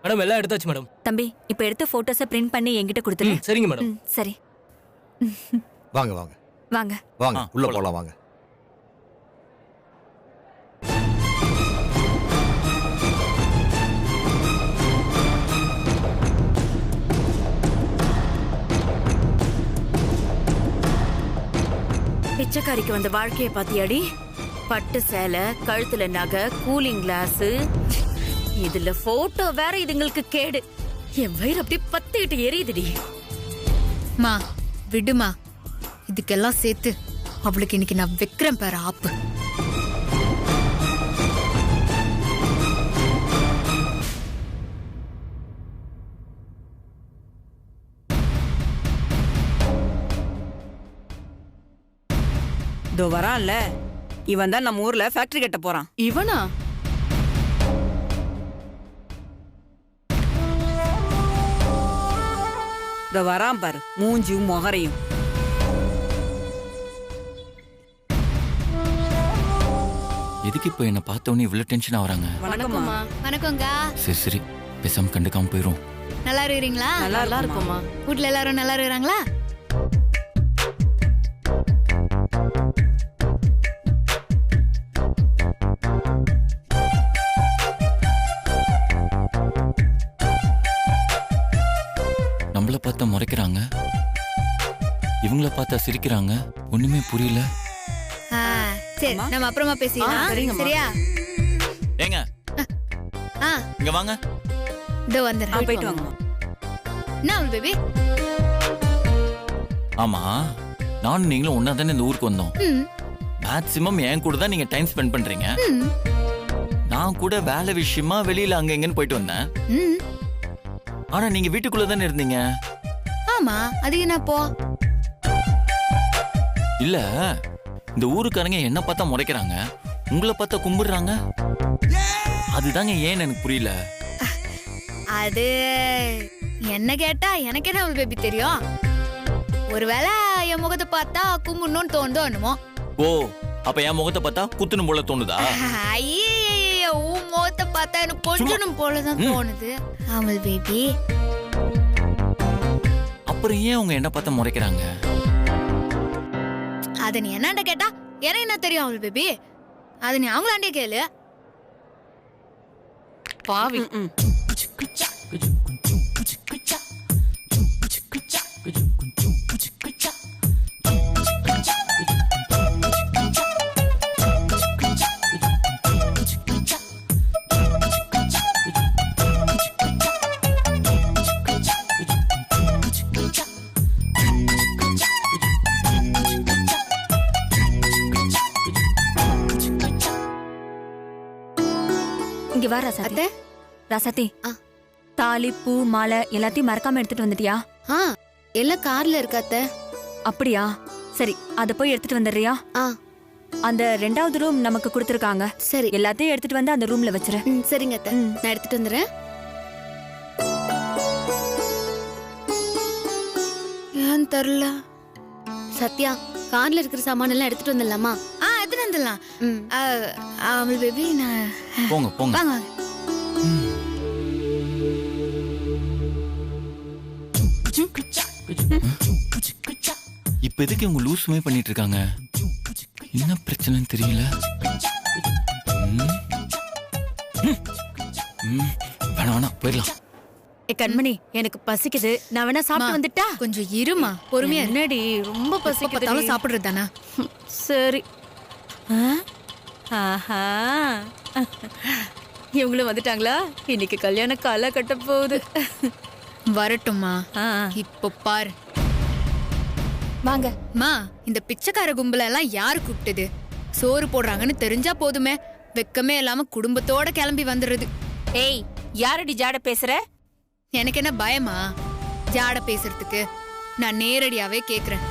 Madam எல்லாம் எடுத்தாச்சு madam. தம்பி இப்ப எடுத்த போட்டோஸை பிரிண்ட் பண்ணி என்கிட்ட கொடுத்துரு. சரிங்க மேடம். சரி வாங்க வாங்க வாங்க வாங்க உள்ள போலாம் வாங்க. பிச்சைக்காரிக்கு வந்த வாழ்க்கைய பாத்தியாடி? பட்டு சேலை, கழுத்துல நகை, கூலிங் கிளாஸ், இதுல போட்டோ வேற. இதுங்களுக்கு கேடு. என் வயிறு அப்படியே பத்திட்டு எரியுதுடி. மா விடுமா, இதுக்கெல்லாம் சேர்த்து அவளுக்கு இன்னைக்கு நான் வைக்கிறேன் பாரு ஆப்பு. இதோ வரான்ல, இவன் தான் நம்ம ஊர்ல ஃபேக்டரி கட்ட போறான். இவனா? இதோ வரான் பாரு, மூஞ்சியும் முகரையும். எதுக்கு இப்போ என்ன பார்த்தவொன்னே இவ்வளவு டென்ஷன் ஆகுறாங்க? வணக்கம்மா. வணக்கங்க. சரி சரி, பேசாம கண்டுக்காம போயிரும். நல்லா இருக்கிறீங்களா? நல்லா இருக்குமா. வீட்ல எல்லாரும் நல்லா இருக்கிறாங்களா? நம்மள பார்த்தா முறைக்கிறாங்க, இவங்கள பார்த்தா சிரிக்கிறாங்க. ஒண்ணுமே புரியல. சரி நம்ம அப்புறமா பேசிக்கலாம். சரியா? ஏங்க இங்க வாங்க. இதோ வந்துடுறேன். போயிட்டு வாங்கம்மா. என்ன பேபி? ஆமா, நானும் நீங்களும் ஒன்னா தானே இந்த ஊருக்கு வந்தோம். மேக்சிமம் என் கூட தான் நீங்க டைம் ஸ்பெண்ட் பண்றீங்க. நான் கூட வேலை விஷயமா வெளியில அங்க எங்கன்னு போயிட்டு வந்தேன். ஆனா நீங்க வீட்டுக்குள்ள தானே இருந்தீங்க. ஆமா, அதுக்கு என்ன போ? இல்ல, இந்த ஊருக்காரங்க என்ன பார்த்தா முறைக்கிறாங்க, உங்களை பார்த்தா கும்பிடுறாங்க. அதுதாங்க ஏன்னு எனக்கு புரியல. அது என்ன கேட்டா எனக்கு என்ன பேபி தெரியும். ஒருவேளை என் முகத்தை பார்த்தா கும்பிடணும்னு தோணுதோ என்னமோ. ஓ, அப்ப என் முகத்தை பார்த்தா குத்துணும் போல தோணுதா? ஐயே, உன் முகத்தை பார்த்தா எனக்கு கொஞ்சணும் போலதான் தோணுது அமல் பேபி. அப்புறம் ஏன் அவங்க என்ன பார்த்தா முறைக்கிறாங்க? அத நீ என்னண்ட கேட்டா எனக்கு என்ன தெரியும் அமல் பேபி? அது நீ அவங்களாண்டே கேளு. பாவி. இங்க வா ராசாத்தி. ராசாத்தி, தாலி பூ மாலை எல்லாத்தையும் மறக்காம எடுத்துட்டு வந்துட்டியா? எல்லாம் கார்ல இருக்காத்த. அப்படியா? சரி, அத போய் எடுத்துட்டு வந்துடுறியா? அந்த 2வது ரூம் நமக்கு கொடுத்துருக்காங்க. சரி, எல்லாத்தையும் எடுத்துட்டு வந்து அந்த ரூம்ல வச்சிரு. சரிங்க அத்தை, நான் எடுத்துட்டு வந்துடுறேன். ஏன் தெரியல. சத்யா, கார்ல இருக்கிற சாமான எல்லாம் எடுத்துட்டு வந்துடலாமா? எடுத்துட்டு வந்துடலாம். அமல் பேபி, நான் போங்க போங்க. வாங்க. இப்ப எதுக்கு இவங்க லூசுமே பண்ணிட்டு இருக்காங்க? என்ன பிரச்சனைன்னு தெரியல. வேணாம் வேணாம், போயிடலாம். கண்மணி, எனக்கு பசிக்குது. நான் வேணா சாப்பிட்டு வந்துட்டா? கொஞ்சம் இருமா, பொறுமையா. என்னடி ரொம்ப பசிக்குது? சாப்பிடுறது தானே. சரி. ஆஹா, இவங்களும் வந்துட்டாங்களா? இன்னைக்கு கல்யாண கால கட்ட போகுது. வரட்டும்மா. இப்போ பாரு. வாங்க. மா, இந்த பிச்சைக்கார கும்பல எல்லாம் யாரு கூப்பிட்டது? சோறு போடுறாங்கன்னு தெரிஞ்சா போதுமே, வெக்கமே இல்லாம குடும்பத்தோட கிளம்பி வந்துடுறது. ஏய், யாரடி ஜாட பேசுற? எனக்கு என்ன பயமா ஜாட பேசுறதுக்கு? நான் நேரடியாவே கேக்குறேன்.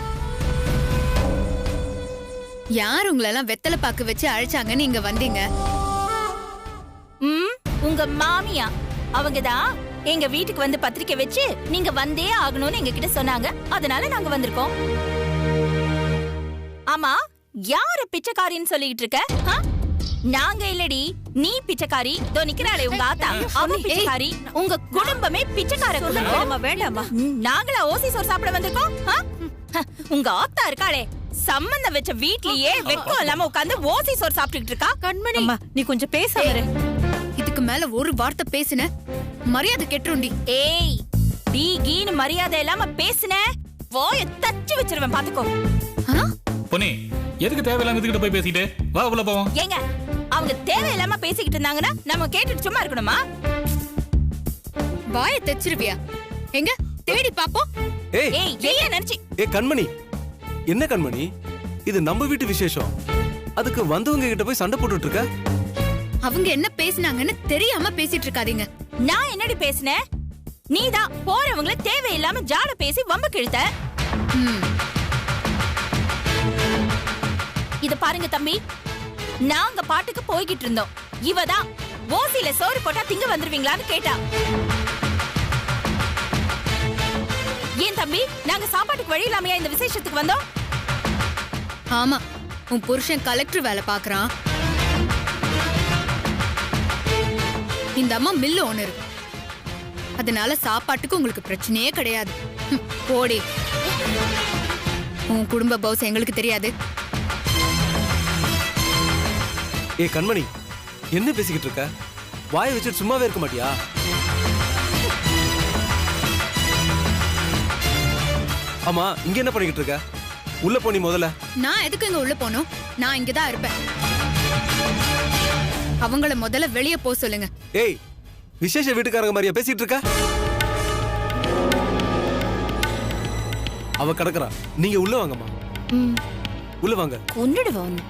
யார் உங்களெல்லாம் வெத்தலை பாக்கு வச்சு அழைச்சாங்கன்னு இங்க வந்தீங்க? உங்க மாமியா. அவங்கதான் எங்க வீட்டுக்கு வந்து பத்திரிக்கை வச்சு நீங்க வந்தே ஆகணும்னு எங்க கிட்ட சொன்னாங்க. அதனால நாங்க வந்திருக்கோம். ஆமா, யார பிச்சைக்காரின்னு சொல்லிட்டு இருக்க? நாங்க இல்லடி, நீ பிச்சைக்காரி. தோ நிக்கிறாளே உங்க ஆத்தா, அவ பிச்சைக்காரி. உங்க குடும்பமே பிச்சைக்கார குடும்பம். வேண்டாமா? நாங்களா ஓசி சோறு சாப்பிட வந்திருக்கோம்? உங்க ஆத்தா இருக்காளே, சம்பந்தம் வச்ச வீட்லயே வெக்கம் இல்லாம உட்கார்ந்து ஓசி சோறு சாப்பிட்டுட்டு இருக்கா. கண்மணி, அம்மா நீ கொஞ்சம் பேசாம இரு. இதுக்கு மேல ஒரு வார்த்தை பேசுன மரியாதை கெட்டுருண்டி. ஏய், டீ கீனு மரியாதை இல்லாம பேசுன வாய தச்சு வச்சிருவேன் பாத்துக்கோ. பொன்னி, எதுக்கு தேவையில்லாம இதுகிட்ட போய் பேசிட்டு வா உள்ள போவோம். ஏங்க, அவங்க தேவையில்லாம பேசிக்கிட்டு இருந்தாங்கன்னா நம்ம கேட்டுட்டு சும்மா இருக்கணுமா? வாயை தச்சிருவியா? எங்க தேடி பாப்போம். ஏய் ஏய், ஏன் நினைச்சி? கண்மணி, என்ன கண்மணி, இது நம்ம வீட்டு விசேஷம். அதுக்கு வந்தவங்க கிட்ட போய் சண்டை போட்டுட்டு இருக்க? அவங்க என்ன பேசினாங்கன்னு தெரியாம பேசிட்டு இருக்காதீங்க. நான் என்னடி பேசினேன்? நீதான் போறவங்கள தேவையில்லாம ஜாட பேசி வம்பு கிழித்த. இத பாருங்க தம்பி, நாங்க பாட்டுக்கு போய்கிட்டு இருந்தோம். இவதான் ஓசில சோறு போட்டா திங்க வந்துருவீங்களான்னு கேட்டா. ஏன் தம்பி, நாங்க சாப்பாட்டுக்கு வழி இல்லாமையா இந்த விசேஷத்துக்கு வந்தோம்? ஆமா, உன் புருஷன் கலெக்டர் வேலை பாக்குறான். இந்த அம்மா மில்லு ஓனர், அதனால சாப்பாட்டுக்கு உங்களுக்கு பிரச்சனையே கிடையாது. போடி, உன் குடும்ப பவுஸ் எங்களுக்கு தெரியாது. கண்மணி, என்ன பேசிக்கிட்டு இருக்க? வாயை வச்சுட்டு சும்மாவே இருக்க மாட்டியா? ஆமா, இங்க என்ன பண்ணிக்கிட்டு இருக்க? உள்ள போனி முதல்ல. நான் எதுக்கு இங்க உள்ள போனோம்? நான் இங்கதான் இருப்பேன். அவங்கள முதல்ல வெளியே போ சொல்லுங்க. ஏய், விசேஷ வீட்டுக்காரங்க மாதிரியா பேசிட்டு இருக்க? அவ கடக்குறா, நீங்க உள்ள வாங்கம்மா. உள்ள வாங்க. கொன்னுடுவோம்.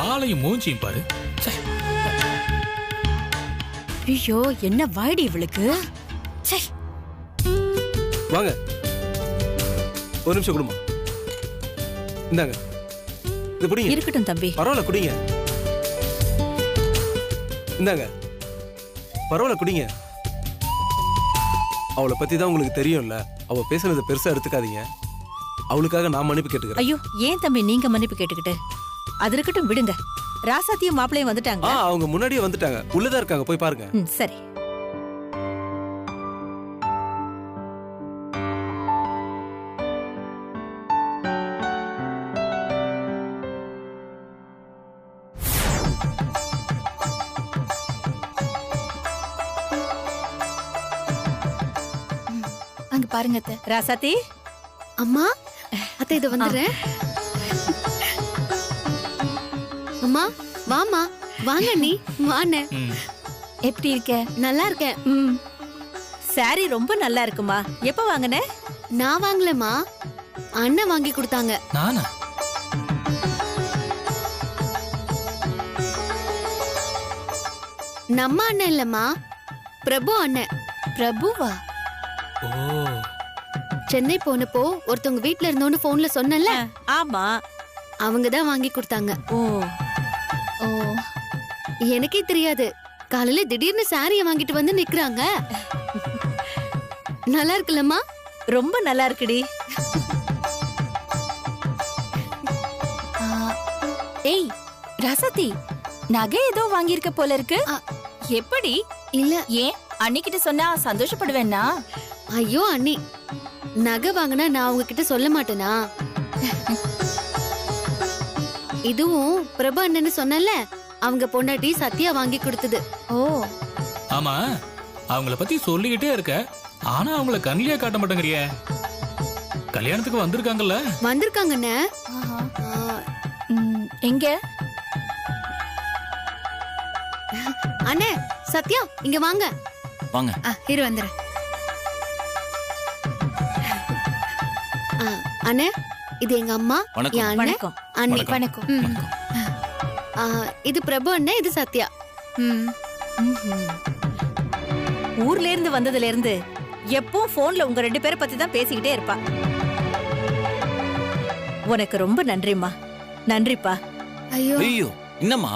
ஆளையும் மூஞ்சியும் பாரு. ஐயோ, என்ன வாடி இவளுக்கு. வாங்க, ஒரு நிமிஷம் குடுமா. இந்தாங்க, இது குடிங்க. இருக்கட்டும் தம்பி. பரவாயில்ல, குடிங்க. இந்தாங்க, பரவாயில்ல, குடிங்க. அவளை பத்தி தான் உங்களுக்கு தெரியும்ல. அவ பேசுனதை பெருசா எடுத்துக்காதீங்க. அவளுக்காக நான் மன்னிப்பு கேட்டுக்கிறேன். ஐயோ, ஏன் தம்பி நீங்க மன்னிப்பு கேட்டுக்கிட்டு? அது இருக்கட்டும், விடுங்க. ராசாத்தியும் மாப்பிளையும் வந்துட்டாங்க. அவங்க முன்னாடியே வந்துட்டாங்க. உள்ளதா இருக்காங்க, போய் பாருங்க. சரி. அங்க பாருங்க அத்தை. ராசாத்தி, அம்மா, அத்தை இத வந்துறேன். அம்மா, வாமா. வாங்க நீ, வானே. எப்படி இருக்க? நல்லா இருக்கேன். சாரி ரொம்ப நல்லா இருக்குமா. எப்ப வாங்குன? நான் வாங்கலமா, அண்ணன் வாங்கி கொடுத்தாங்க. நானா? நம்ம அண்ணன் இல்லம்மா, பிரபு அண்ணன். பிரபுவா? ஓ, சென்னை போனப்போ ஒருத்தவங்க வீட்ல இருந்தோன்னு போன்ல சொன்னல, ஆமா, அவங்க தான் வாங்கி கொடுத்தாங்க. ஓ ஓ, எனக்கே தெரியாது. காலையில திடீர்னு சாரிய வாங்கிட்டு வந்து நிக்கிறாங்க. நல்லா இருக்குல்லம்மா? ரொம்ப நல்லா இருக்குடி. ஏய் ராசாத்தி, நகை ஏதோ வாங்கியிருக்க போல இருக்கு. எப்படி? இல்ல. ஏன் அன்னிக்கிட்ட சொன்னா சந்தோஷப்படுவேன்னா? ஐயோ அண்ணி, நகை வாங்கினா நான் உங்ககிட்ட சொல்ல மாட்டேனா? இதுவும் பிரபு அண்ணன்னு சொன்னல, அவங்க பொண்டாட்டி சத்யா வாங்கி கொடுத்தது. ஓ, ஆமா, அவங்கள பத்தி சொல்லிக்கிட்டே இருக்க, ஆனா அவங்கள கண்ணிலே காட்ட மாட்டேங்கிறிய. கல்யாணத்துக்கு வந்திருக்காங்கல்ல? வந்திருக்காங்கண்ணே. எங்க? அண்ணே, சத்யா இங்க வாங்க. வாங்க. இரு வந்துறேன். அண்ணே, இது எங்க அம்மா, வணக்கம். என் அண்ணன், வணக்கம். அண்ணி. வணக்கம். வணக்கம். இது பிரபு அண்ணன், இது சத்யா. ஊர்ல இருந்து வந்ததுல இருந்து எப்பவும் போன்ல உங்க ரெண்டு பேரை பத்தி தான் பேசிக்கிட்டே இருப்பா. உனக்கு ரொம்ப நன்றிம்மா. நன்றிப்பா. ஐயோ, ஐயோ, என்னம்மா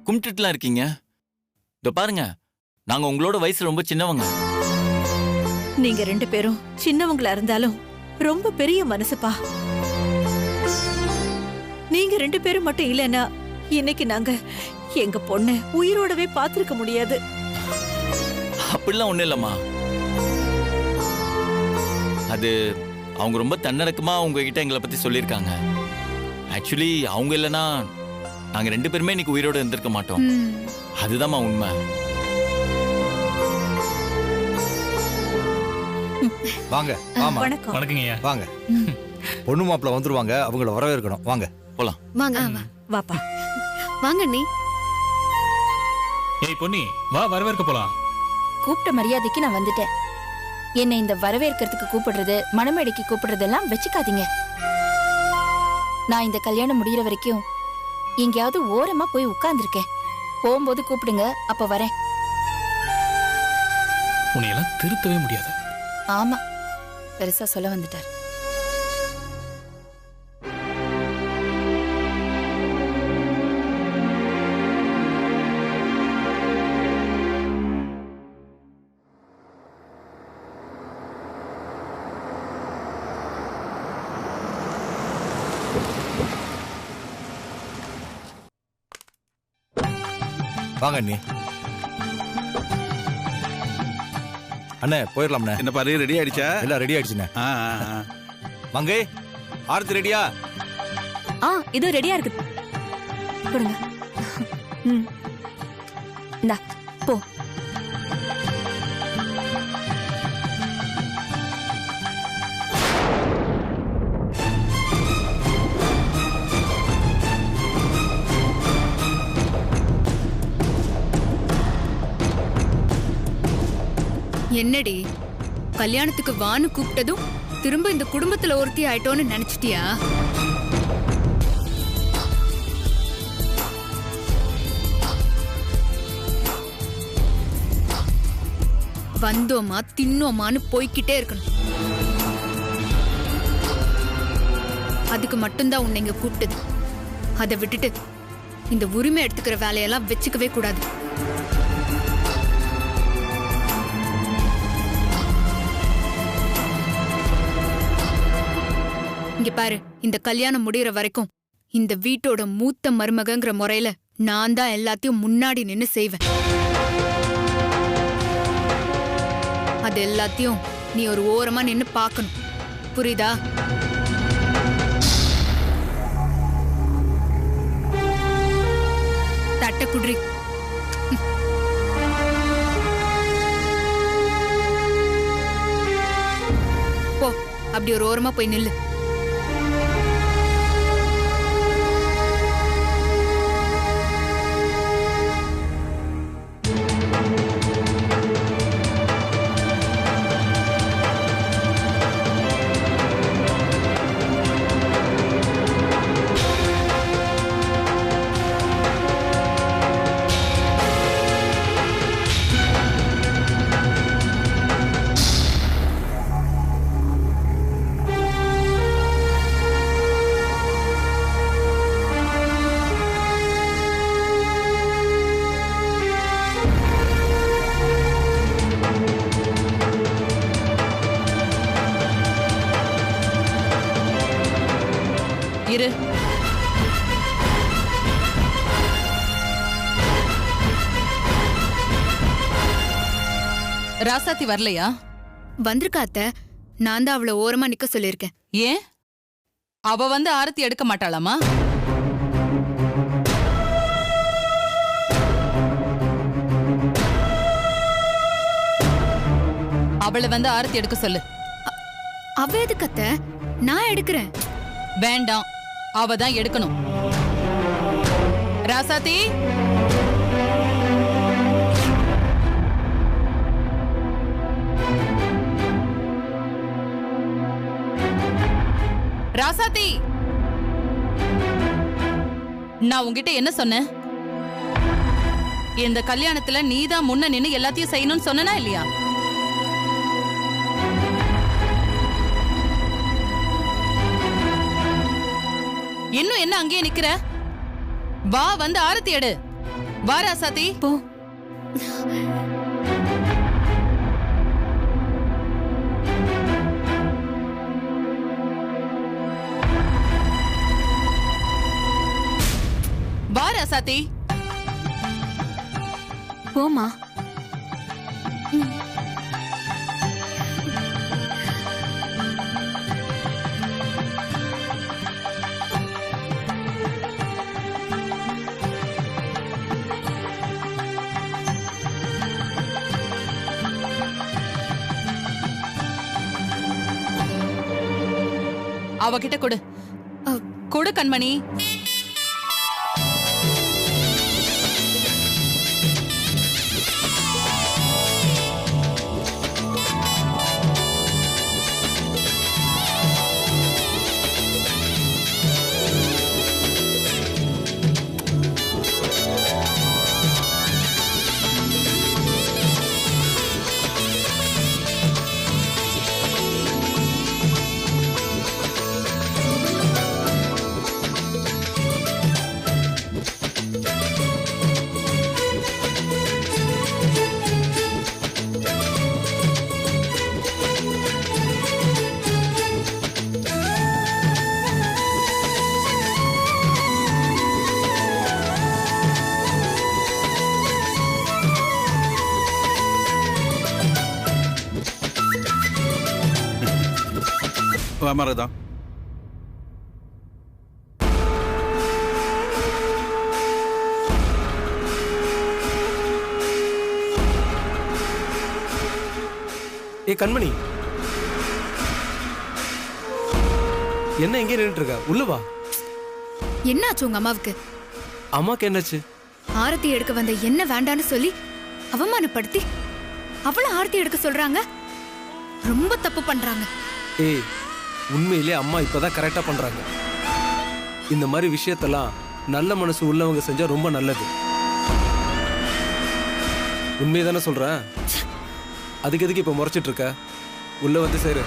கும்பிட்டுலாம் இருக்கீங்க? இதோ பாருங்க, நாங்க உங்களோட வயசு ரொம்ப சின்னவங்க. நீங்க ரெண்டு பேரும் சின்னவங்களா இருந்தாலும் ரொம்ப பெரிய மனசுப்பா. நீங்க 2 பேரும் மட்டும் இல்லைன்னா இன்னைக்கு நாங்க எங்க பொண்ணு உயிரோடவே பார்த்திருக்க முடியாது. அப்படிலாம் ஒண்ணும் இல்லம்மா. அது அவங்க ரொம்ப தன்னடக்கமா உங்ககிட்ட எங்களை பத்தி சொல்லியிருக்காங்க. ஆக்சுவலி அவங்க இல்லைன்னா நாங்க 2 பேருமே இன்னைக்கு உயிரோட இருந்திருக்க மாட்டோம். அதுதான்மா உண்மை. வாங்க. ஆமா வணக்கம். வணக்கங்கய்யா. வாங்க. பொண்ணு மாப்பிள்ள வந்துருவாங்க, அவங்கள வரவேற்கணும். வாங்க போலாம். வாங்க வாப்பா. வாங்க அண்ணி. ஏய் பொன்னி, வா வரவேற்க போலாம். கூப்பிட்ட மரியாதைக்கு நான் வந்துட்டேன். என்னை இந்த வரவேற்கிறதுக்கு கூப்பிடுறது, மணமேடைக்கு கூப்பிடுறதெல்லாம் வச்சுக்காதீங்க. நான் இந்த கல்யாணம் முடிகிற வரைக்கும் எங்கேயாவது ஓரமா போய் உட்கார்ந்துருக்கேன். போகும்போது கூப்பிடுங்க, அப்ப வரேன். உன்னையெல்லாம் திருத்தவே முடியாது. ஆமா, பெருசா சொல்ல வந்துட்டார். வாங்க அண்ணி. அண்ணே போயிடலாம்ண்ணே. என்ன பாரு, ரெடி ஆயிடுச்சா? எல்லாம் ரெடி ஆயிடுச்சுண்ணே. மங்கை, ஆரத்தி ரெடியா? இது ரெடியா இருக்கு. கொடுங்க. இந்தா போ. என்னடி கல்யாணத்துக்கு வான்னு கூப்பிட்டதும் திரும்ப இந்த குடும்பத்துல ஒருத்தி ஆயிட்டோன்னு நினைச்சிட்டியா? வந்தோமா தின்னோமான்னு போய்கிட்டே இருக்கணும். அதுக்கு மட்டும்தான் உன்னை இங்க கூப்பிட்டது. அதை விட்டுட்டு இந்த உரிமை எடுத்துக்கிற வேலையெல்லாம் வச்சுக்கவே கூடாது. இங்க பாரு, இந்த கல்யாணம் முடியற வரைக்கும் இந்த வீட்டோட மூத்த மருமகங்கிற முறையில நான் தான் எல்லாத்தையும் முன்னாடி நின்னு செய்வேன். அது எல்லாத்தையும் நீ ஒரு ஓரமா நின்னு பார்க்கணும். புரியுதா? தட்ட குடுறி. போ, அப்படி ஒரு ஓரமா போய் நில்லு. இரு. ராசாத்தி வரலையா? வந்திருக்காத்த. நான் தான் அவளை ஓரமா நிக்க சொல்லியிருக்கேன். ஏன்? அவ வந்து ஆரத்தி எடுக்க மாட்டாளாமா? அவளை வந்து ஆரத்தி எடுக்க சொல்லு. அவ எதுக்கத்த? நான் எடுக்கிறேன். வேண்டாம், அவ தான் எடுக்கணும். ராசாத்தி, ராசாத்தி, நான் உன்கிட்ட என்ன சொன்னேன்? இந்த கல்யாணத்துல நீதான் முன்ன நின்னு எல்லாத்தையும் செய்யணும்னு சொன்னா இல்லையா? இன்னும் என்ன அங்கேயே நிக்கிற? வா, வந்து ஆரத்தி எடு. வா ராசாத்தி, போ. ராசாத்தி. போமா. அவகிட்ட கொடு. கொடு கண்மணி. மரதா ஏ கண்மணி, என்ன எங்கே நின்றுட்டு இருக்க? உள்ள வா. என்னாச்சு உங்க அம்மாவுக்கு? அம்மாக்கு என்னாச்சு? ஆரத்தி எடுக்க வந்த என்ன வேண்டான்னு சொல்லி அவமானப்படுத்தி அவள ஆரத்தி எடுக்க சொல்றாங்க. ரொம்ப தப்பு பண்றாங்க. ஏய், உண்மையிலே அம்மா இப்பதான் கரெக்டா பண்றாங்க. இந்த மாதிரி விஷயத்தெல்லாம் நல்ல மனசு உள்ளவங்க செஞ்சா ரொம்ப நல்லது. உண்மையதானே சொல்றேன். அதுக்கு எதுக்கு இப்ப முறைச்சிட்டு இருக்க? உள்ள வந்து சேரு.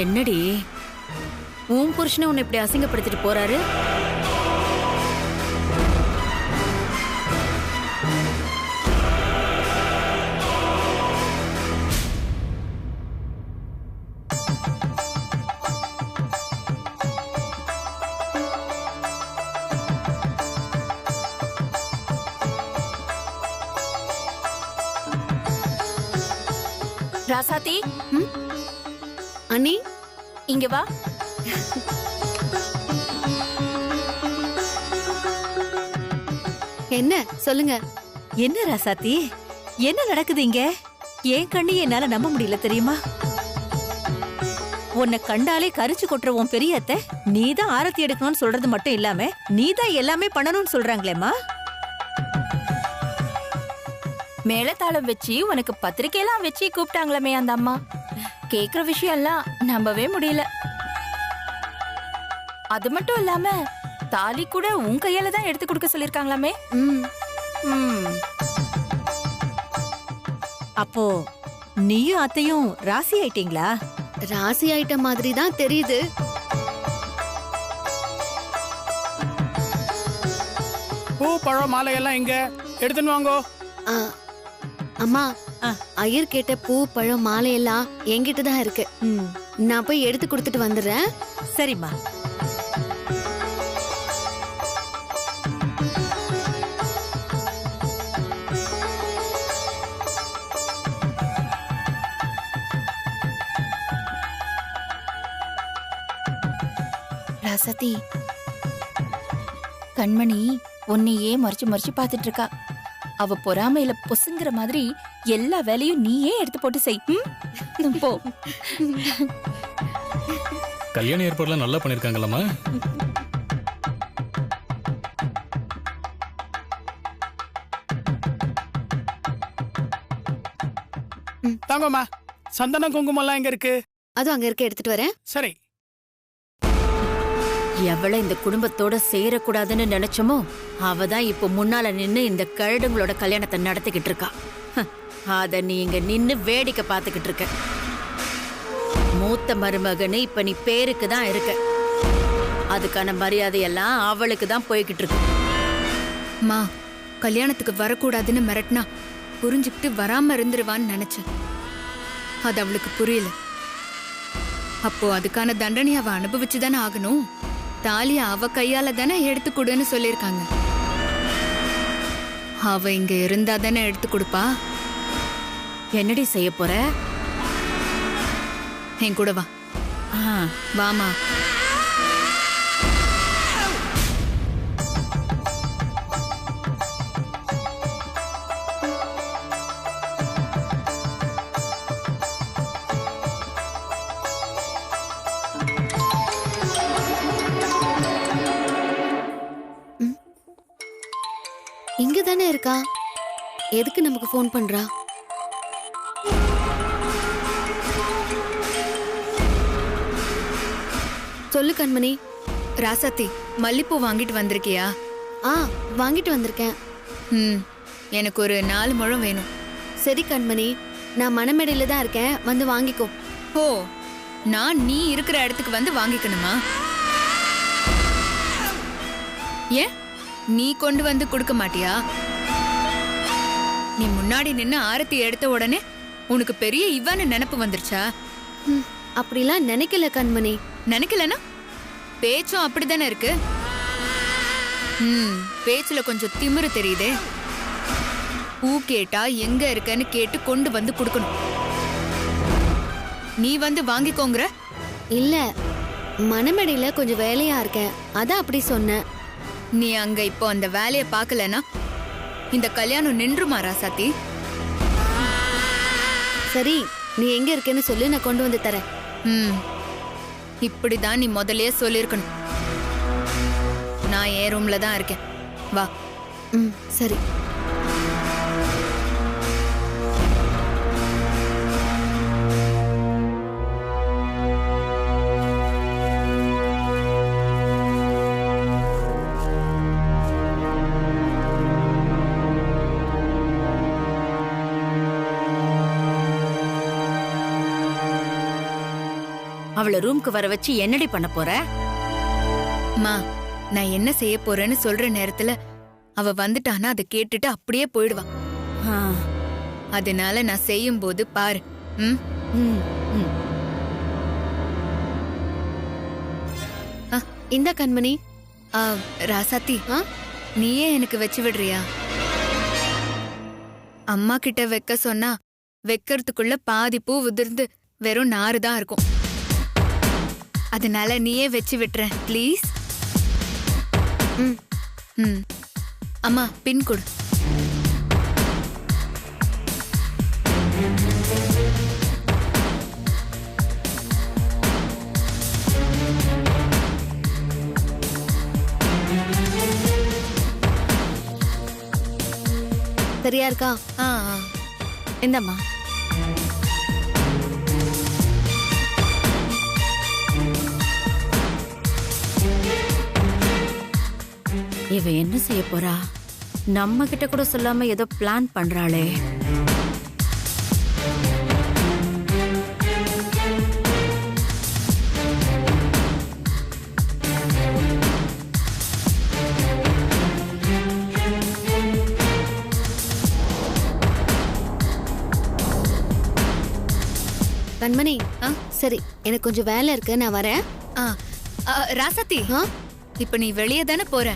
என்னடி உன் புருஷனை உன்னை இப்படி அசிங்கப்படுத்திட்டு போறாரு? ராசாத்தி, அண்ணி இங்க வா. என்ன சொல்லுங்க. என்ன ராசாத்தி, என்ன நடக்குது இங்க? என் கண்ணி என்னால நம்ப முடியல தெரியுமா? உன்னை கண்டாலே கரிச்சு கொட்டுற உன் பெரிய அத்தை நீதான் ஆரத்தி எடுக்கணும்னு சொல்றது மட்டும் இல்லாம நீதான் எல்லாமே பண்ணணும்னு சொல்றாங்களேம்மா. மேலத்தாளம் வச்சு உனக்கு பத்திரிக்கையெல்லாம் வச்சு கூப்பிட்டாங்களே அந்த அம்மா. கேக்குற விஷயம் எல்லாம் நம்பவே முடியல. அது மட்டும் இல்லாம தாலி கூட உன் கையால தான் எடுத்து கொடுக்க சொல்லிருக்காங்களாமே. அப்போ நீயும் அத்தையும் ராசி ஆயிட்டீங்களா? ராசி ஆயிட்ட மாதிரி தான் தெரியுது. பூ பழம் மாலை எல்லாம் இங்க எடுத்துன்னு வாங்கோ. அம்மா, ஐயர் கேட்ட பூ பழம் மாலை எல்லாம் என்கிட்ட தான் இருக்கு. நான் போய் எடுத்து கொடுத்துட்டு வந்துடுறேன். சரிம்மா. ராசாத்தி, கண்மணி உன்னையே மறைச்சு மறைச்சு பாத்துட்டு இருக்கா. அவ பொறாமையில பொசுங்கிற மாதிரி எல்லா வேலையும் நீயே எடுத்து போட்டு செய். போ. கல்யாண ஏற்பாடுலாம் நல்லா பண்ணிருக்காங்களம்மா. தாங்கம்மா, சந்தன குங்குமம் எல்லாம் எங்க இருக்கு? அது அங்க இருக்க, எடுத்துட்டு வரேன். சரி. எவளை இந்த குடும்பத்தோட சேரக்கூடாதுன்னு நினைச்சோமோ அவதான் இப்ப முன்னால நின்னு இந்த கழுடுங்களோட கல்யாணத்தை நடத்திக்கிட்டு இருக்கா. அத நீ இங்க நின்னு வேடிக்கை பார்த்துக்கிட்டு இருக்க. மூத்த மருமகனு இப்ப நீ பேருக்கு தான் இருக்க. அதுக்கான மரியாதையெல்லாம் அவளுக்கு தான் போய்கிட்டு இருக்கு. மா, கல்யாணத்துக்கு வரக்கூடாதுன்னு மிரட்டினா புரிஞ்சுக்கிட்டு வராம இருந்துருவான்னு நினைச்சேன். அது அவளுக்கு புரியல. அப்போ அதுக்கான தண்டனை அவ அனுபவிச்சுதானே ஆகணும். தாலிய அவ கையால தானே எடுத்து கொடுன்னு சொல்லியிருக்காங்க. அவ இங்க இருந்தா தானே எடுத்து கொடுப்பா. என்னடி செய்ய போற? என் கூட வா. வாமா. இங்க தானே இருக்கா, எதுக்கு நமக்கு ஃபோன் பண்றா? சொல்லு கண்மணி. ராசாத்தி, மல்லிப்பூ வாங்கிட்டு வந்திருக்கியா? வாங்கிட்டு வந்திருக்கேன். எனக்கு ஒரு 4 முழம் வேணும். சரி கண்மணி, நான் மணமேடையில தான் இருக்கேன், வந்து வாங்கிக்கோ. ஓ, நான் நீ இருக்கிற இடத்துக்கு வந்து வாங்கிக்கணுமா? ஏன் நீ கொண்டு வந்து கொடுக்க மாட்டியா? நீ முன்னாடி நின்னு ஆரத்தி எடுத்த உடனே உனக்கு பெரிய இவன்னு நினைப்பு வந்துருச்சா? அப்படிலாம் நினைக்கல கண்மணி. நினைக்கலனா பேச்சும் அப்படித்தானே இருக்கு. பேச்சுல கொஞ்சம் திமிரு தெரியுதே. பூ கேட்டா எங்க இருக்கன்னு கேட்டு கொண்டு வந்து கொடுக்கணும். நீ வந்து வாங்கிக்கோங்கிற? இல்ல, மணமேடையில கொஞ்சம் வேலையா இருக்கேன், அதான் அப்படி சொன்னேன். நீ அங்க இப்போ அந்த வேலைய பாக்கலனா இந்த கல்யாணம் நின்றுமா ராசாத்தி? சரி, நீ எங்க இருக்கேன்னு சொல்லு, நான் கொண்டு வந்து தரேன். இப்படிதான் நீ முதல்லயே சொல்லிருக்கணும். நான் என் ரூம்ல தான் இருக்கேன், வா. சரி. அவளை ரூம்க்கு வர வச்சு என்னடி பண்ண போற? மா, நான் என்ன செய்ய போறேன்னு சொல்ற நேரத்துல அவ வந்துட்டானா அதை கேட்டுட்டு அப்படியே போயிடுவா. அதனால நான் செய்யும் போது பாரு. இந்த கண்மணி. ராசாத்தி, நீயே எனக்கு வச்சு விடுறியா? அம்மா கிட்ட வைக்க சொன்னா வைக்கிறதுக்குள்ள பாதி பூ உதிர்ந்து வெறும் நாறு தான் இருக்கும். அதனால நீயே வச்சு விட்டுறேன் ப்ளீஸ். அம்மா, பின் கொடு. சரியா இருக்கா? இந்தம்மா. இவ என்ன செய்ய போறா? நம்ம கிட்ட கூட சொல்லாம ஏதோ பிளான் பண்றாளே. கண்மணி, சரி, எனக்கு கொஞ்சம் வேலை இருக்கு, நான் வரேன். ராசாத்தி, இப்ப நீ வெளியே தானே போற?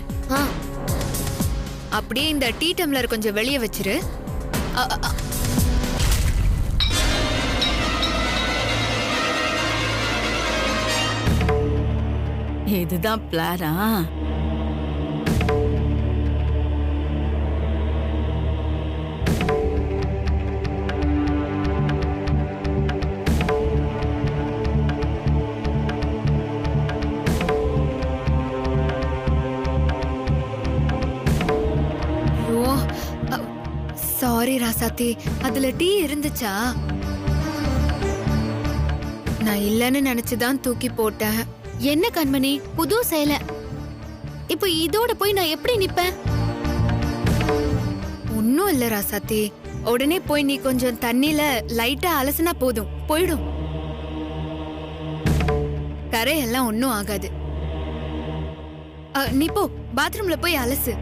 அப்படியே இந்த டீ டம்ளர் கொஞ்சம் வெளியே வச்சிரு. இதுதான் பிளானா? சாரி ராசாத்தி, அதுல டீ இருந்துச்சா? நான் இல்லன்னு நினைச்சுதான் தூக்கி போட்டேன். என்ன கண்மணி, புது சேலை, இப்போ இதோட போய் நான் எப்படி நிப்பேன்? ஒன்னும் இல்ல ராசாத்தி, உடனே போய் நீ கொஞ்சம் தண்ணில லைட்டா அலசினா போதும், போயிடும். கரையெல்லாம் ஒன்னும் ஆகாது. நீ போ, பாத்ரூம்ல போய் அலசு.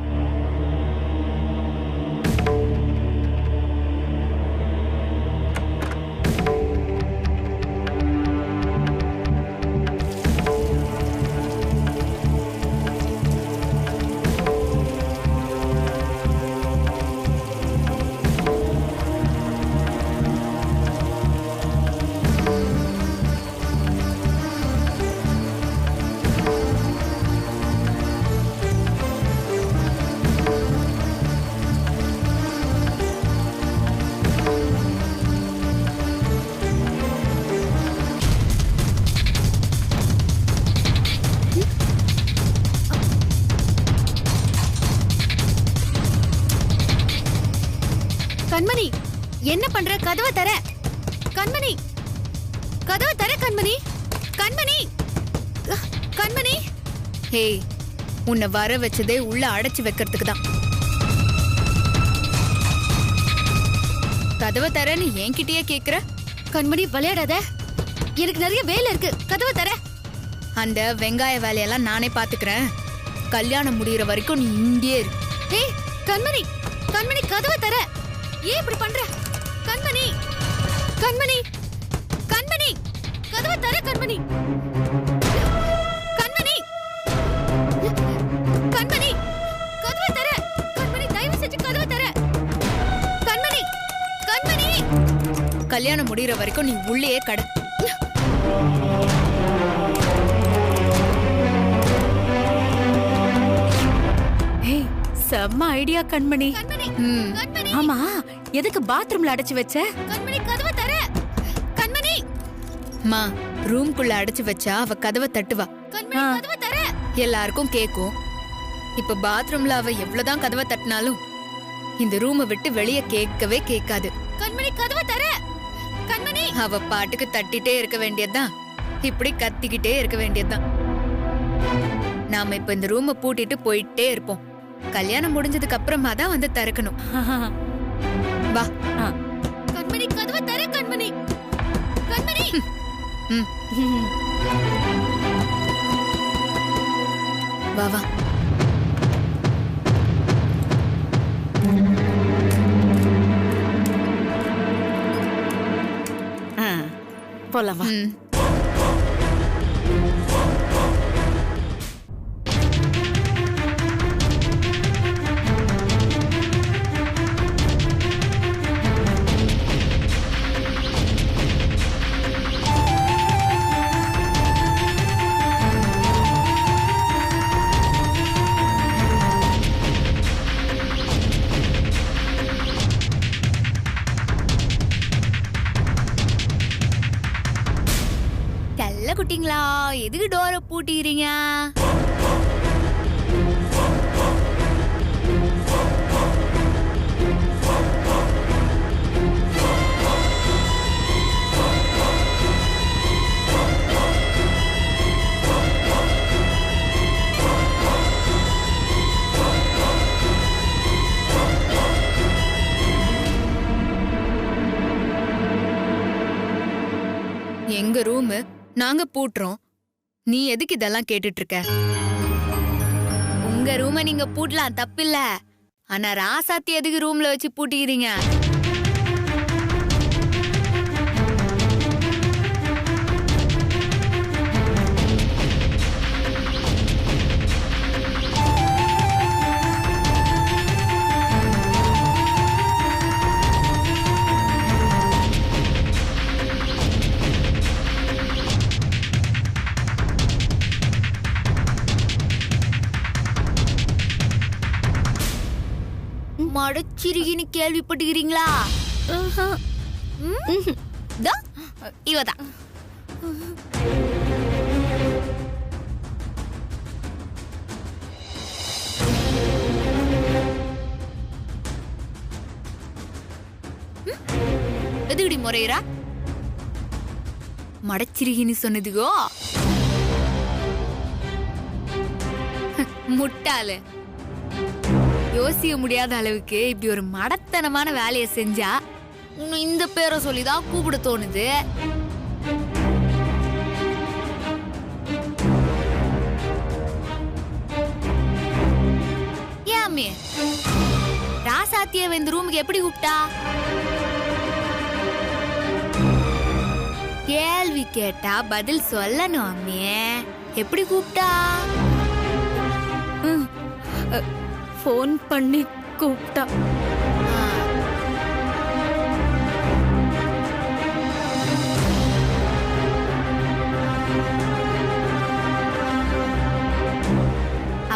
என்ன பண்ற? கதவை தர கண்மணி, கதவை தர கண்மணி, கண்மணி, கண்மணி. ஹே, உன்னை வர வச்சதே உள்ள அடைச்சு வைக்கிறதுக்கு தான். கதவை தரன்னு என்கிட்டயே கேக்குற? கண்மணி விளையாடாத, எனக்கு நிறைய வேலை இருக்கு. கதவை தர. அந்த வெங்காய வேலையெல்லாம் நானே பாத்துக்கிறேன். கல்யாணம் முடியற வரைக்கும் நீ இங்கே இரு. ஏய் கண்மணி, கண்மணி கதவை தர. ஏன் இப்படி பண்ற? கண்மணி, கண்மணி, கண்மணி கதவை தர. கண்மணி, கண்மணி, கண்மணி கதவை தர. கண்மணி தயவு செஞ்சு கதவை தர. கண்மணி, கண்மணி. கல்யாணம் முடியற வரைக்கும் நீ உள்ளே கட. செம்ம ஐடியா கண்மணி. ஆமா, எதுக்கு பாத்ரூம்ல அடைச்சு வச்ச? கண்மணி கதவை தர. கண்மணி. மா, ரூம்குள்ள அடைச்சு வச்சா அவ கதவை தட்டுவா. கண்மணி கதவை தர. எல்லாருக்கும் கேக்கும். இப்ப பாத்ரூம்ல அவ எவ்வளவுதான் கதவை தட்டினாலும் இந்த ரூமை விட்டு வெளியே கேட்கவே கேட்காது. கண்மணி கதவை தர. கண்மணி. அவ பாட்டுக்கு தட்டிட்டே இருக்க வேண்டியதுதான், இப்படி கத்திக்கிட்டே இருக்க வேண்டியதுதான். நாம இப்ப இந்த ரூமை பூட்டிட்டு போயிட்டே இருப்போம். கல்யாணம் முடிஞ்சதுக்கு அப்புறமா தான் வந்து திறக்கணும். வா. கண்மணி கதவை தர. கண்மணி, கண்மணி. வா வா. போலாம் வா. குட்டிங்களா, எதுக்கு டோரை பூட்டிக்கிறீங்க? எங்க ரூம் நாங்க பூட்டுறோம், நீ எதுக்கு இதெல்லாம் கேட்டுட்டு இருக்க? உங்க ரூமை நீங்க பூட்டலாம், தப்பில்ல. ஆனா ராசாத்தி எதுக்கு ரூம்ல வச்சு பூட்டிக்கிறீங்க? மடச்சிருகின்னு கேள்விப்பட்டுக்கிறீங்களா? இவதான். எதுடி முறையரா? மடச்சிருகின்னு சொன்னதுக்கோ முட்டாளு. யோசிக்க முடியாத அளவுக்கு இப்படி ஒரு மடத்தனமான வேலையை செஞ்சா இன்னும் இந்த பேரை சொல்லிதான் கூப்பிட தோணுது. ஏமே ராசாத்திய இந்த ரூமுக்கு எப்படி கூப்பிட்டா? கேள்வி கேட்டா பதில் சொல்லணும். அம்மே எப்படி கூப்பிட்டா? ஃபோன் பண்ணி கூப்பிட்டா.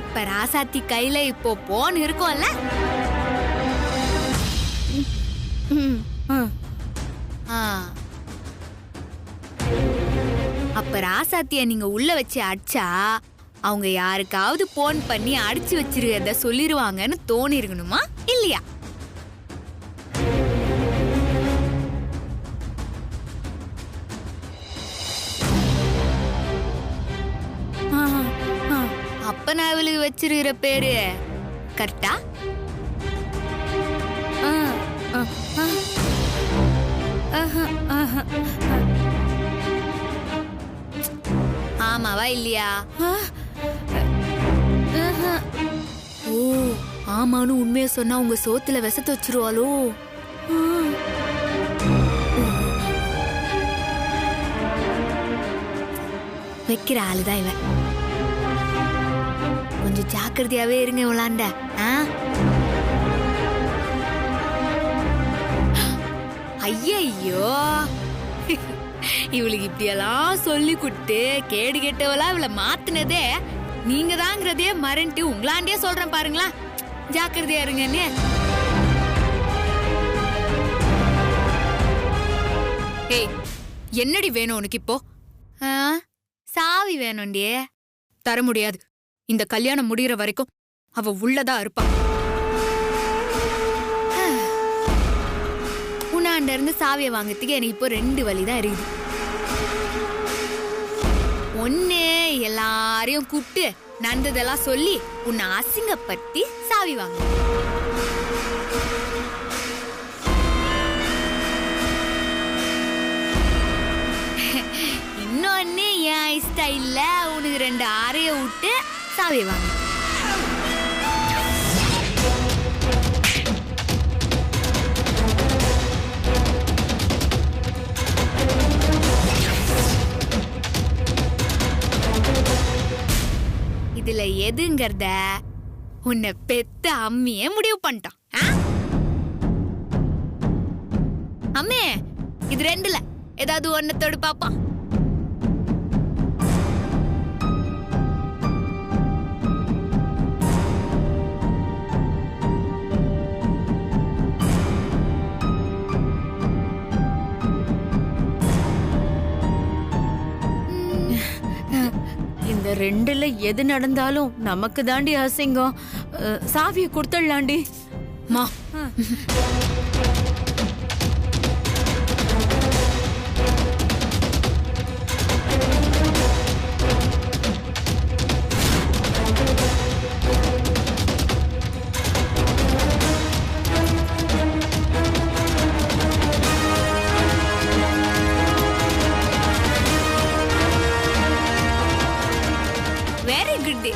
அப்ப ராசாத்தி கையில இப்போ போன் இருக்கும்ல? அப்ப ராசாத்திய நீங்க உள்ள வச்சு அடிச்சா அவங்க யாருக்காவது போன் பண்ணி அடிச்சு வச்சிருக்கிறத சொல்லிருவாங்கன்னு தோணி இருக்கணுமா இல்லையா? தானே அவளுக்கு வச்சிருக்கிற பேரு. கரெக்டா? ஆமாவா இல்லையா? ஓ, ஆமான்னு உண்மையை சொன்னா உங்க சோத்துல விஷத்தை வச்சிருவாளோ? வைக்கிற ஆளுதான் இவன். கொஞ்சம் ஜாக்கிரதையாவே இருங்க விளாண்ட. ஐயோ, இவளுக்கு இப்படியெல்லாம் சொல்லி கொடுத்து கேடு கெட்டவளா இவளை மாத்தினதே நீங்க தாங்கிறதே மறந்துட்டு உங்களாண்டே சொல்றேன் பாருங்களா. ஜாக்கிரதையா இருங்கன்னு. ஏய், என்னடி வேணும் உனக்கு இப்போ? சாவி வேணும்டியே. தர முடியாது. இந்த கல்யாணம் முடிகிற வரைக்கும் அவ உள்ளதா இருப்பா. உன்னாண்ட இருந்து சாவியை வாங்கறதுக்கு எனக்கு இப்போ 2 வழிதான் இருக்குது. ஒண்ணு, எல்லாரையும் கூப்பிட்டு நடந்ததெல்லாம் சொல்லி உன்னை அசிங்கப்படுத்தி சாவி வாங்க. இன்னொன்னு, என் ஸ்டைல்ல உனக்கு 2 ஆரைய விட்டு சாவி வாங்க. இதுல எதுங்கிறத உன்னை பெத்த அம்மியே முடிவு பண்ணிட்டான். அம்மே, இது 2ல ஏதாவது ஒன்னத்தோடு பாப்பா. இந்த 2ல எது நடந்தாலும் நமக்கு தாண்டி அசிங்கம். சாவியை கொடுத்துடலாண்டி. மா, வெரி குட்.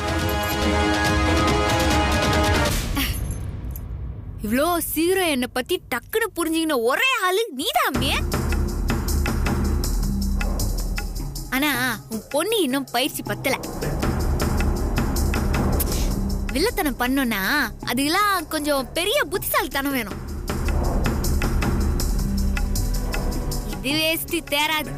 இவ்ளோ சீக்கிரம் என்னை பத்தி டக்குன்னு புரிஞ்சுக்கின ஒரே ஆளு நீதாமே. ஆனா உன் பொண்ணு இன்னும் பயிற்சி பத்தல. வில்லத்தனம் பண்ணோம்னா அதுக்கெல்லாம் கொஞ்சம் பெரிய புத்திசாலித்தனம் வேணும். இது வேஸ்ட், தேராது.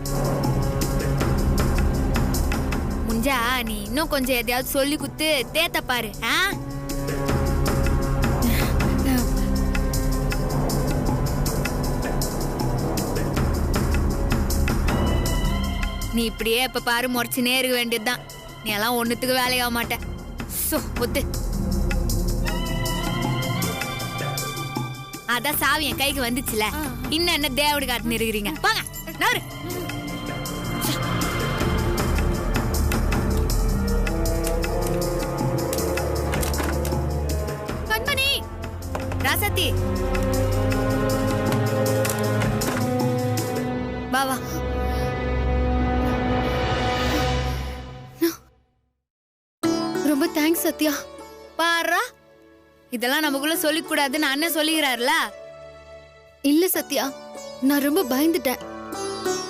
முஞ்சா நீ இன்னும் கொஞ்சம் எதையாவது சொல்லி குத்து தேத்த பாரு. நீ இப்படியே இப்ப பாரு முறைச்சுனே இருக்க வேண்டியதுதான். நீ எல்லாம் ஒண்ணுத்துக்கு வேலையாக மாட்ட. ஒத்து. அதான் சாவி என் கைக்கு வந்துச்சுல, இன்னும் என்ன தேவடு காத்து இருக்கிறீங்க? வாங்க நவரு. கண்மணி, ராசத்தி, பாவா. ரொம்ப தேங்க்ஸ் சத்யா. பாரா, இதெல்லாம் நமக்குள்ள சொல்லிக் கூடாதுன்னு அண்ணன் சொல்லிக்கிறாருல. இல்ல சத்யா, நான் ரொம்ப பயந்துட்டேன்.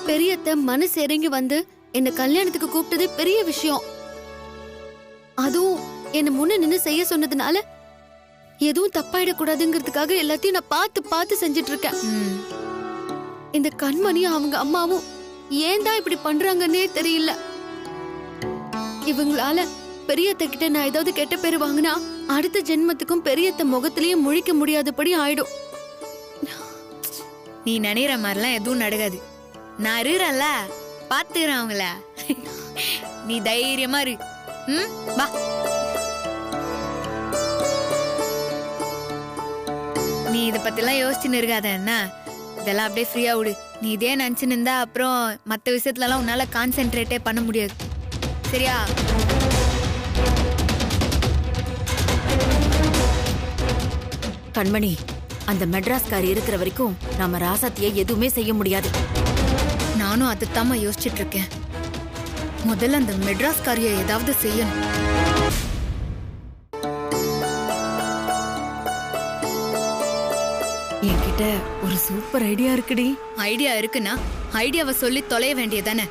பெரியத்த மனசு இறங்கி வந்து என்ன கல்யாணத்துக்கு கூப்பிட்டது பெரிய விஷயம். அதுவும் என்ன முன்ன நின்னு செய்ய சொன்னதுனால எதுவும் தப்பாயிடக்கூடாதுங்கிறதுக்காக எல்லாத்தையும் நான் பார்த்து பார்த்து செஞ்சுட்டு இருக்கேன். இந்த கண்மணியும் அவங்க அம்மாவும் ஏன் தான் இப்படி பண்றாங்கன்னே தெரியல. இவங்களால பெரியத்த கிட்ட நான் ஏதாவது கெட்ட பேரு வாங்கினா அடுத்த ஜென்மத்துக்கும் பெரியத்த முகத்திலேயே முழிக்க முடியாதபடி ஆயிடும். நீ நினைக்கிற மாதிரிலாம் எதுவும் நடக்காது. நான் இருக்கிறேன்ல, பாத்துக்கிறேன் அவங்கள. நீ தைரியமா இரு. வா. நீ இத பத்திலாம் யோசிச்சுன்னு இருக்காத. என்ன இதெல்லாம் அப்படியே ஃப்ரீயா விடு. நீ இதே நினைச்சுன்னு இருந்தா அப்புறம் மற்ற விஷயத்துல எல்லாம் உன்னால கான்சென்ட்ரேட்டே பண்ண முடியாது. சரியா? கண்மணி, அந்த மெட்ராஸ்காரி இருக்கிற வரைக்கும் நாம ராசாத்திய எதுவுமே செய்ய முடியாது. நானும் அதுதாம்மா யோசிச்சுட்டு இருக்கேன். முதல்ல அந்த மெட்ராஸ்காரிய ஏதாவது செய்யணும். என்கிட்ட ஒரு சூப்பர் ஐடியா இருக்குடி. ஐடியா இருக்குன்னா ஐடியாவை சொல்லி தொலைய வேண்டியதானே.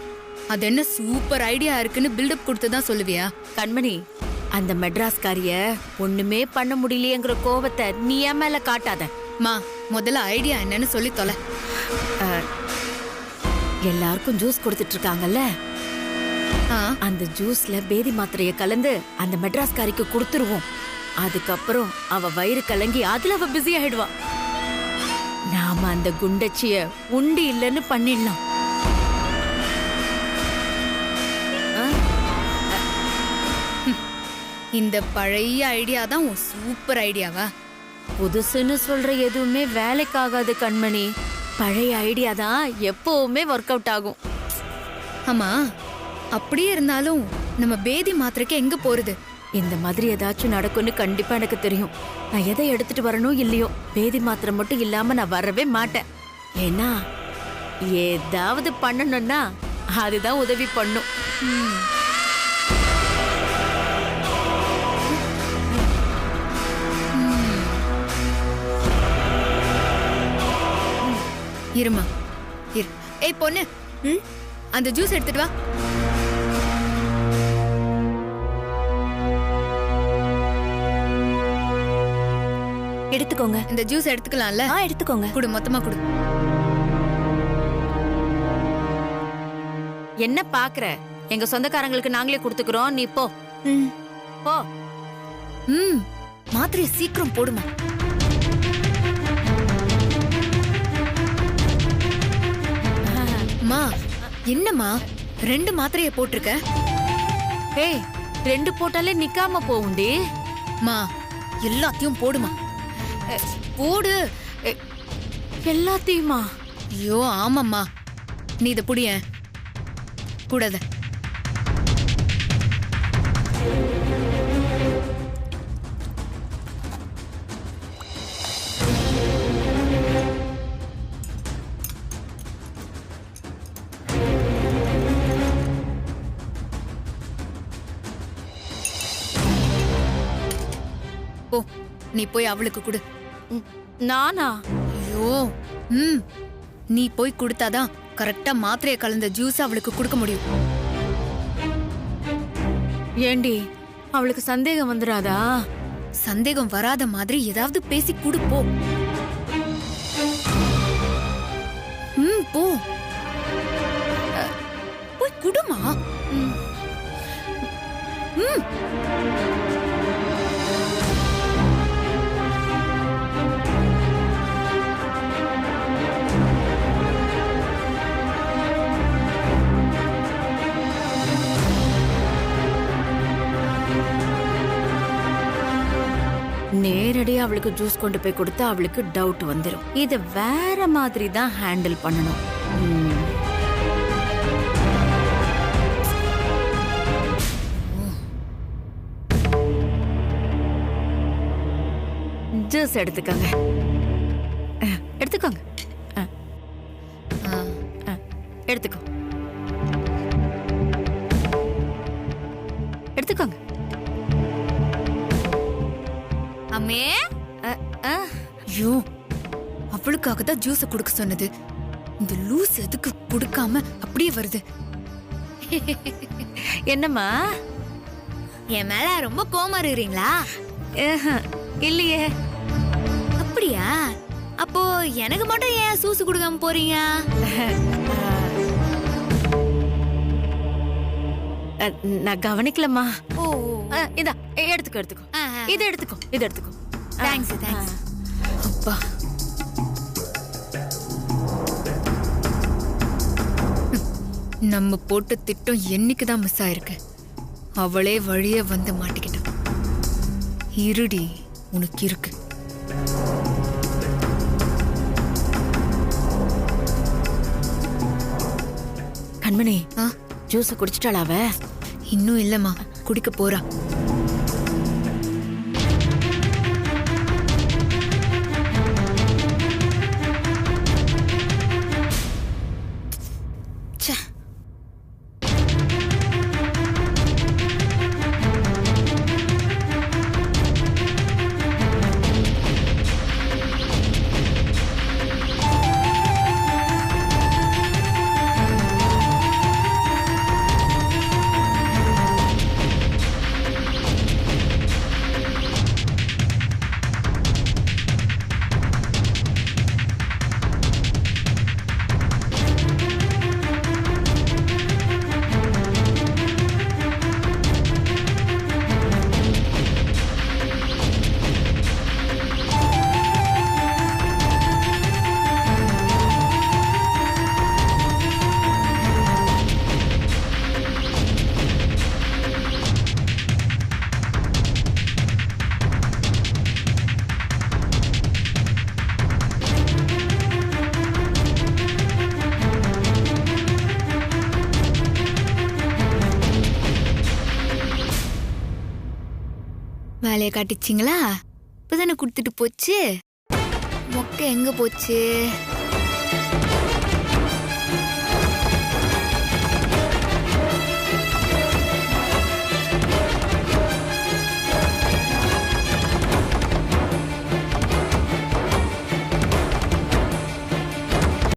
அது என்ன சூப்பர் ஐடியா இருக்குன்னு பில்டப் கொடுத்து தான் சொல்லுவியா? கண்மணி, அந்த மெட்ராஸ்காரிய ஒண்ணுமே பண்ண முடியலையேங்கிற கோவத்தை நீ என் மேல காட்டாத. மா, முதல்ல ஐடியா என்னன்னு சொல்லி தொலை. எல்லாருக்கும் ஜூஸ் கொடுத்துட்டு இருக்காங்கல்ல, அந்த ஜூஸ்ல பேதி மாத்திரைய கலந்து அந்த மெட்ராஸ்காரிக்கு கொடுத்துருவோம். அதுக்கப்புறம் அவ வயிறு கலங்கி அதுல அவ பிஸி ஆயிடுவா. நாம அந்த குண்டச்சிய உண்டு இல்லைன்னு பண்ணிடலாம். இந்த பழைய ஐடியா தான் உன் சூப்பர் ஐடியாவா? புதுசுன்னு சொல்ற எதுவுமே வேலைக்காகாது கண்மணி. பழைய ஐடியா தான் எப்பவுமே ஒர்க் அவுட் ஆகும். ஆமா, அப்படியே இருந்தாலும் நம்ம பேதி மாத்திரைக்கு எங்க போறது? இந்த மாதிரி ஏதாச்சும் நடக்கும்னு கண்டிப்பா எனக்கு தெரியும். நான் எதை எடுத்துட்டு வரணும் இல்லையோ, பேதி மாத்திரை மட்டும் இல்லாம நான் வரவே மாட்டேன். ஏன்னா ஏதாவது பண்ணணும்னா அதுதான் உதவி பண்ணும். இருமா இரு. ஏய் பொண்ணு, அந்த ஜூஸ் எடுத்துட்டு வா. எடுத்துக்கோங்க. இந்த ஜூஸ் எடுத்துக்கலாம்ல? எடுத்துக்கோங்க. குடு, மொத்தமா குடு. என்ன பாக்குற? எங்க சொந்தக்காரங்களுக்கு நாங்களே கொடுத்துக்கிறோம், நீ போ. போ. மாத்திரையை சீக்கிரம் போடுமா. மா, என்னம்மா 2 மாத்திரையை போட்டிருக்க? ஏய், 2 போட்டாலே நிக்காம போகுண்டி. மா, எல்லாத்தையும் போடுமா. போடு. எல்லாத்தையுமா? ஐயோ ஆமாம்மா. நீ இதை புடிய கூடாத. போ, நீ போய் அவளுக்கு கொடு. நானா? ஐயோ, நீ போய் கொடுத்தாதான் கரெக்டா மாத்திரைய கலந்த ஜூஸ் அவளுக்கு கொடுக்க முடியும். ஏண்டி, அவளுக்கு சந்தேகம் வந்துராதா? சந்தேகம் வராத மாதிரி ஏதாவது பேசி குடு. போ. போ, போய் குடுமா. நேரடியா அவளுக்கு ஜூஸ் கொண்டு போய் கொடுத்தா அவளுக்கு டவுட் வந்துடும். இத வேற மாதிரி தான் ஹேண்டில் பண்ணணும். ஜூஸ் எடுத்துக்கோங்க. எடுத்துக்கோங்க. எடுத்துக்கோ. எடுத்துக்கோங்க. அம்மே, ஐயோ, அவளுக்காக தான் ஜூஸ குடுக்க சொன்னது. இந்த லூஸ் எதுக்கு குடுக்காம அப்படியே வருது? என்னம்மா, என் மேல ரொம்ப கோவமா இருக்கீங்களா? இல்லையே. அப்படியா? அப்போ எனக்கு மட்டும் ஏன் ஜூஸ் குடுக்காம போறீங்க? நான் கவனிக்கலம்மா. இதா எடுத்துக்கோ, எடுத்துக்கோ. இது எடுத்துக்கோ, இது எடுத்துக்கோ. Thanks, thanks. அப்பா, நம்ம போட்ட திட்டம் என்னைக்குதான் மிஸ் ஆயிருக்கு. அவளே வழிய வந்து மாட்டிக்கிட்டோம். இருடி, உனக்கு இருக்கு. கண்மணி, ஜூஸ குடிச்சிட்டாளா அவ? இன்னும் இல்லம்மா, குடிக்க போறா. வேலையை காட்டிச்சிங்களா இப்பதானே கொடுத்துட்டு போச்சு மொக்க எங்க போச்சு